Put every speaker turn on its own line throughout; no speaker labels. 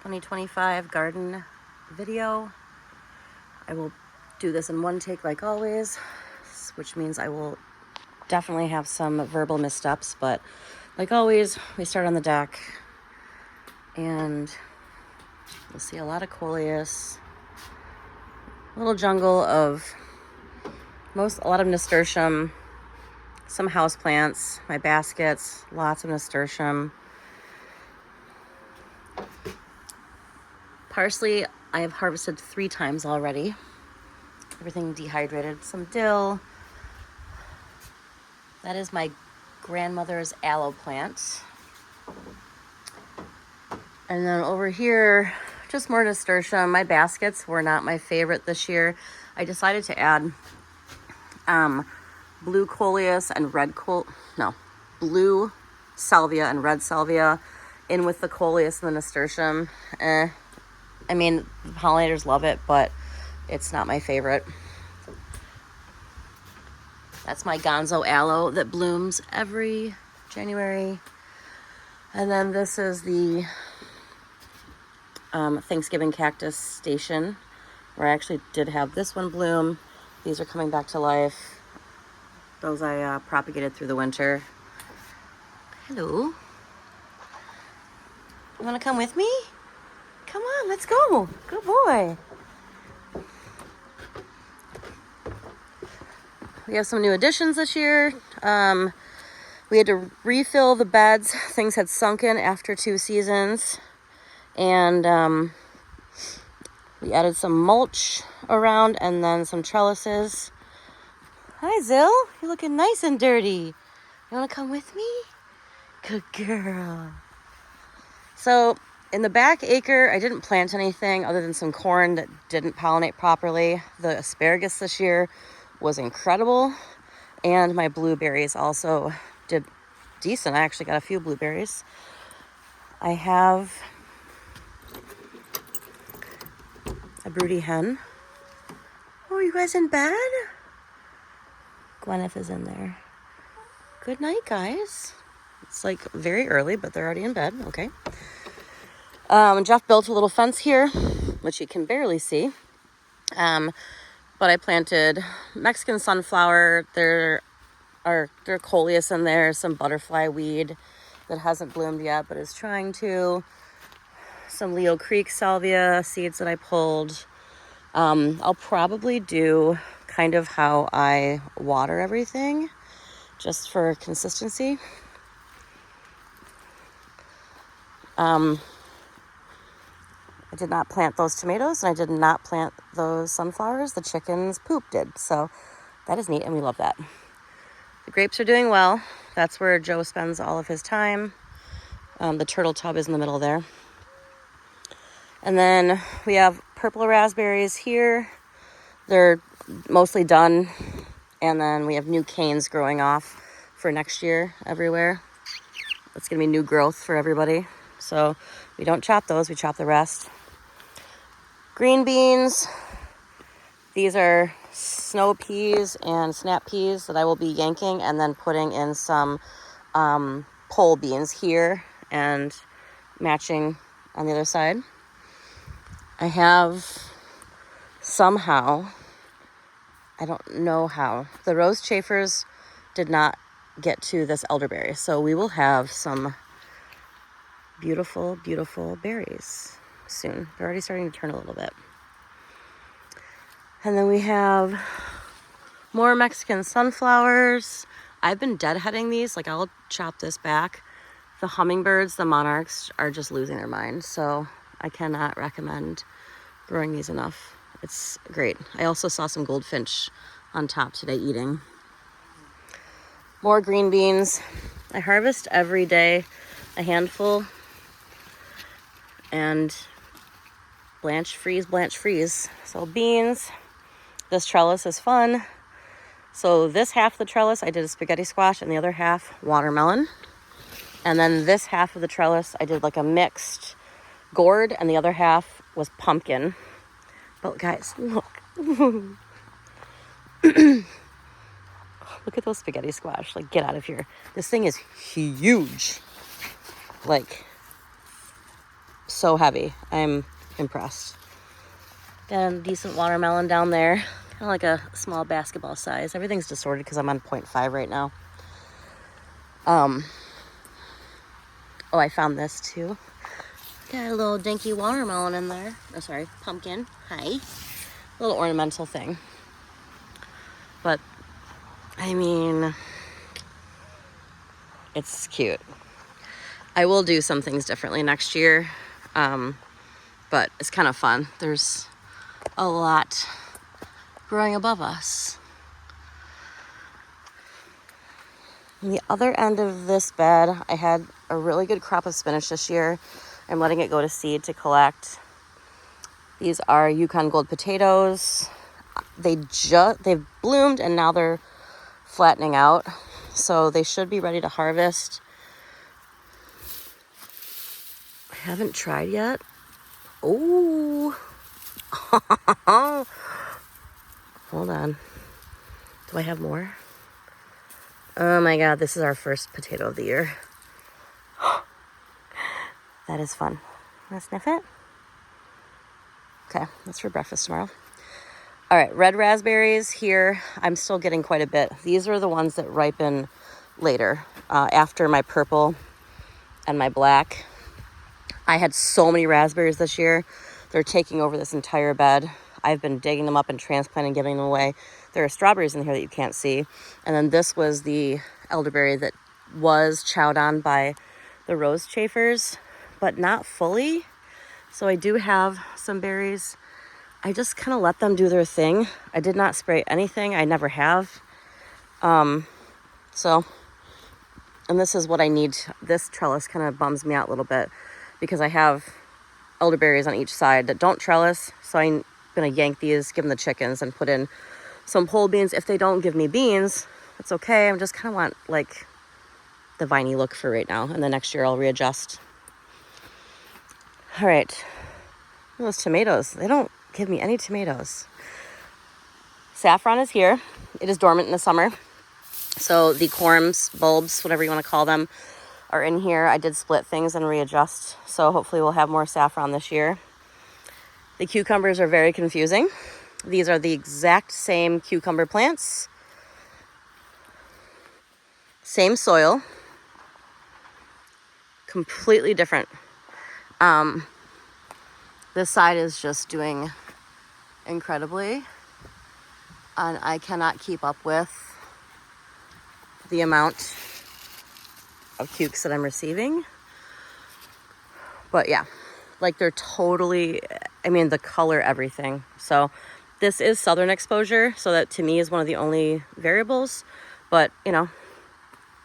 2025 garden video. I will do this in one take like always, which means I will definitely have some verbal missteps, but like always, we start on the deck and you'll see a lot of coleus, a little jungle of a lot of nasturtium, some houseplants, my baskets, lots of nasturtium. Parsley, I have harvested 3 times already. Everything dehydrated. Some dill. That is my grandmother's aloe plant. And then over here, just more nasturtium. My baskets were not my favorite this year. I decided to add blue coleus and blue salvia and red salvia in with the coleus and the nasturtium. I mean, the pollinators love it, but it's not my favorite. That's my gonzo aloe that blooms every January. And then this is the Thanksgiving cactus station, where I actually did have this one bloom. These are coming back to life. Those I propagated through the winter. Hello. You want to come with me? Come on, let's go. Good boy. We have some new additions this year. We had to refill the beds. Things had sunken after 2 seasons. And we added some mulch around and then some trellises. Hi, Zill. You're looking nice and dirty. You want to come with me? Good girl. So in the back acre, I didn't plant anything other than some corn that didn't pollinate properly. The asparagus this year was incredible. And my blueberries also did decent. I actually got a few blueberries. I have a broody hen. Oh, are you guys in bed? Gwyneth is in there. Good night, guys. It's like very early, but they're already in bed. Okay. Jeff built a little fence here, which you can barely see. But I planted Mexican sunflower. There are coleus in there, some butterfly weed that hasn't bloomed yet, but is trying to. Some Leo Creek salvia seeds that I pulled. I'll probably do kind of how I water everything, just for consistency. I did not plant those tomatoes, and I did not plant those sunflowers. The chickens' poop did, so that is neat, and we love that. The grapes are doing well. That's where Joe spends all of his time. The turtle tub is in the middle there. And then we have purple raspberries here. They're mostly done. And then we have new canes growing off for next year everywhere. It's going to be new growth for everybody. So we don't chop those, we chop the rest. Green beans. These are snow peas and snap peas that I will be yanking and then putting in some pole beans here and matching on the other side. I have somehow, I don't know how, the rose chafers did not get to this elderberry. So we will have some beautiful, beautiful berries soon. They're already starting to turn a little bit. And then we have more Mexican sunflowers. I've been deadheading these. Like, I'll chop this back. The hummingbirds, the monarchs, are just losing their mind. So I cannot recommend growing these enough. It's great. I also saw some goldfinch on top today eating. More green beans. I harvest every day a handful. And blanch, freeze. So beans. This trellis is fun. So this half of the trellis, I did a spaghetti squash, and the other half, watermelon. And then this half of the trellis, I did like a mixed gourd, and the other half was pumpkin. But guys, look. Look at those spaghetti squash. Like, get out of here. This thing is huge. Like, so so heavy. I'm impressed. Got a decent watermelon down there. Kind of like a small basketball size. Everything's distorted because I'm on 0.5 right now. Oh, I found this too. Got a little dinky watermelon in there. Oh, sorry, pumpkin. Hi. Little ornamental thing. But, I mean, it's cute. I will do some things differently next year. But it's kind of fun. There's a lot growing above us. On the other end of this bed, I had a really good crop of spinach this year. I'm letting it go to seed to collect. These are Yukon Gold potatoes. They've bloomed and now they're flattening out. So they should be ready to harvest. I haven't tried yet. Oh, hold on. Do I have more? Oh my God, this is our first potato of the year. That is fun. Want to sniff it? Okay, that's for breakfast tomorrow. All right, red raspberries here. I'm still getting quite a bit. These are the ones that ripen later, after my purple and my black. I had so many raspberries this year. They're taking over this entire bed. I've been digging them up and transplanting, giving them away. There are strawberries in here that you can't see. And then this was the elderberry that was chowed on by the rose chafers, but not fully. So I do have some berries. I just kind of let them do their thing. I did not spray anything. I never have. And this is what I need. This trellis kind of bums me out a little bit because I have elderberries on each side that don't trellis. So I'm going to yank these, give them the chickens, and put in some pole beans. If they don't give me beans, it's okay. I just kind of want like the viney look for right now. And then next year I'll readjust. All right. Those tomatoes, they don't give me any tomatoes. Saffron is here. It is dormant in the summer. So the corms, bulbs, whatever you want to call them, are in here. I did split things and readjust. So hopefully we'll have more saffron this year. The cucumbers are very confusing. These are the exact same cucumber plants. Same soil. Completely different. This side is just doing incredibly. And I cannot keep up with the amount of cukes that I'm receiving. But yeah, like they're totally, I mean, the color, everything. So this is southern exposure. So that to me is one of the only variables. But, you know,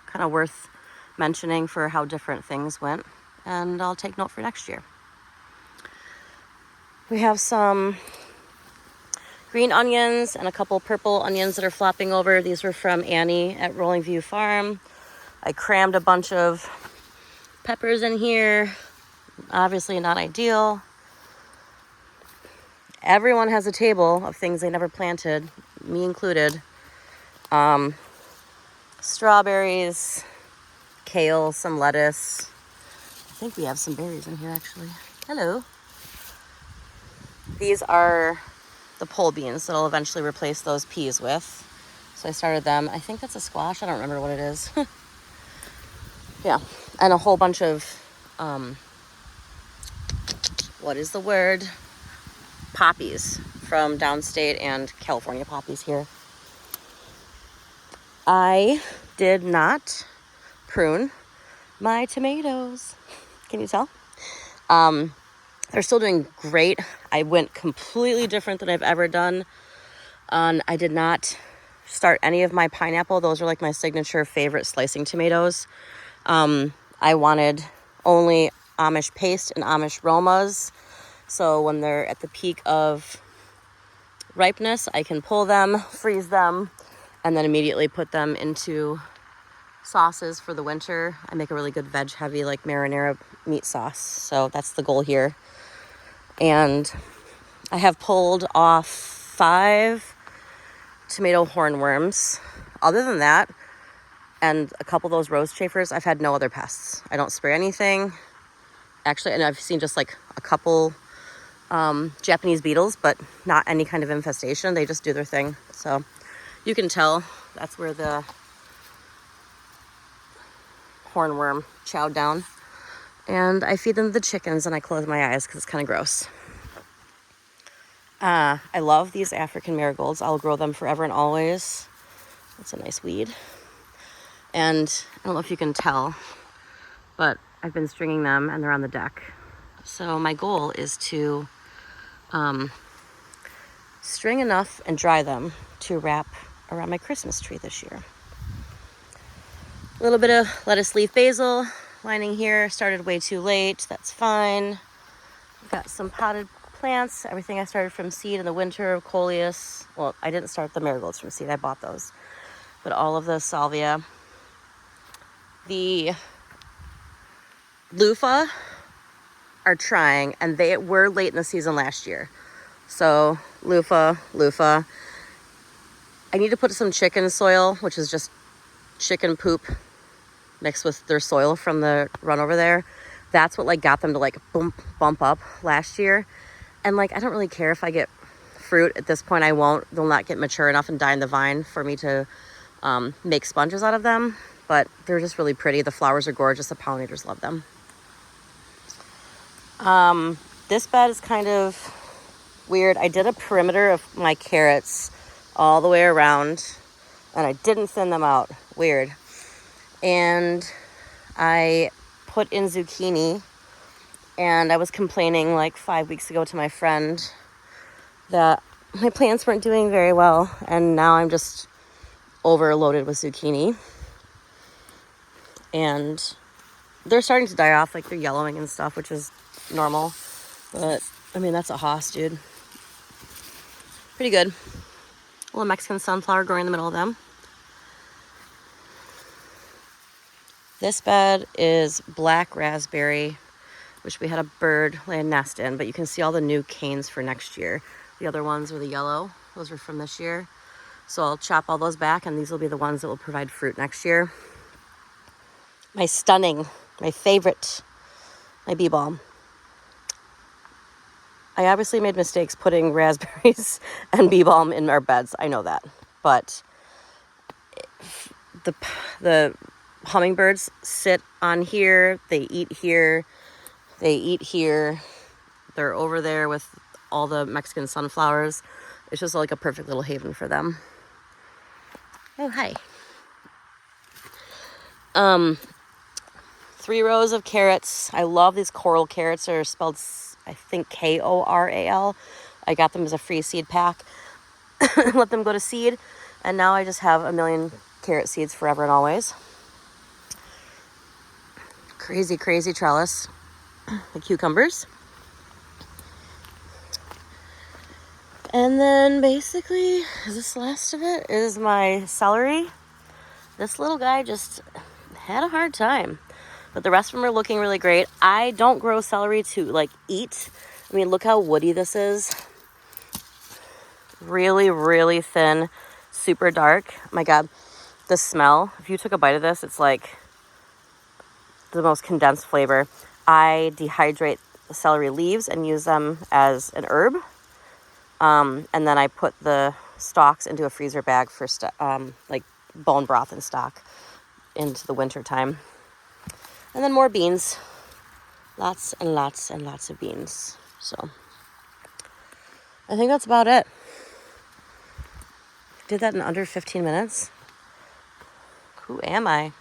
kind of worth mentioning for how different things went. And I'll take note for next year. We have some green onions and a couple purple onions that are flopping over. These were from Annie at Rolling View Farm. I crammed a bunch of peppers in here. Obviously not ideal. Everyone has a table of things they never planted, me included. Strawberries, kale, some lettuce. I think we have some berries in here actually. Hello. These are the pole beans that I'll eventually replace those peas with. So I started them. I think that's a squash. I don't remember what it is. Yeah. And a whole bunch of, what is the word? Poppies from downstate and California poppies here. I did not prune my tomatoes. Can you tell? They're still doing great. I went completely different than I've ever done. I did not start any of my pineapple. Those are like my signature favorite slicing tomatoes. I wanted only Amish paste and Amish Romas. So when they're at the peak of ripeness, I can pull them, freeze them, and then immediately put them into sauces for the winter. I make a really good veg heavy like marinara meat sauce. So that's the goal here. And I have pulled off 5 tomato hornworms. Other than that, and a couple of those rose chafers, I've had no other pests. I don't spray anything. actually, and I've seen just like a couple Japanese beetles, but not any kind of infestation. They just do their thing. So you can tell that's where the hornworm chowed down. And I feed them the chickens and I close my eyes because it's kind of gross. I love these African marigolds. I'll grow them forever and always. It's a nice weed. And I don't know if you can tell, but I've been stringing them and they're on the deck. So my goal is to string enough and dry them to wrap around my Christmas tree this year. A little bit of lettuce leaf basil lining here. Started way too late. That's fine. Got some potted plants. Everything I started from seed in the winter. Coleus. Well, I didn't start the marigolds from seed. I bought those. But all of the salvia. The loofah are trying, and they were late in the season last year. So loofah. I need to put some chicken soil, which is just chicken poop mixed with their soil from the run over there. That's what like got them to like bump up last year. And like, I don't really care if I get fruit at this point. They'll not get mature enough and die in the vine for me to make sponges out of them. But they're just really pretty. The flowers are gorgeous. The pollinators love them. This bed is kind of weird. I did a perimeter of my carrots all the way around and I didn't thin them out. Weird. And I put in zucchini, and I was complaining like 5 weeks ago to my friend that my plants weren't doing very well, and now I'm just overloaded with zucchini. And they're starting to die off, like they're yellowing and stuff, which is normal. But, I mean, that's a hoss, dude. Pretty good. A little Mexican sunflower growing in the middle of them. This bed is black raspberry, which we had a bird lay a nest in, but you can see all the new canes for next year. The other ones are the yellow. Those are from this year. So I'll chop all those back, and these will be the ones that will provide fruit next year. My favorite, my bee balm. I obviously made mistakes putting raspberries and bee balm in our beds. I know that. But the hummingbirds sit on here. They eat here. They're over there with all the Mexican sunflowers. It's just like a perfect little haven for them. Oh, hi. 3 rows of carrots. I love these coral carrots. They're spelled, I think, Koral. I got them as a free seed pack. Let them go to seed. And now I just have a million carrot seeds forever and always. Crazy trellis. The cucumbers. And then basically, this last of it is my celery. This little guy just had a hard time. But the rest of them are looking really great. I don't grow celery to like eat. I mean, look how woody this is. Really thin, super dark. Oh my God, the smell. If you took a bite of this, it's like the most condensed flavor. I dehydrate the celery leaves and use them as an herb. And then I put the stalks into a freezer bag for like bone broth and stock into the winter time. And then more beans. Lots and lots of beans. So I think that's about it. Did that in under 15 minutes. Who am I?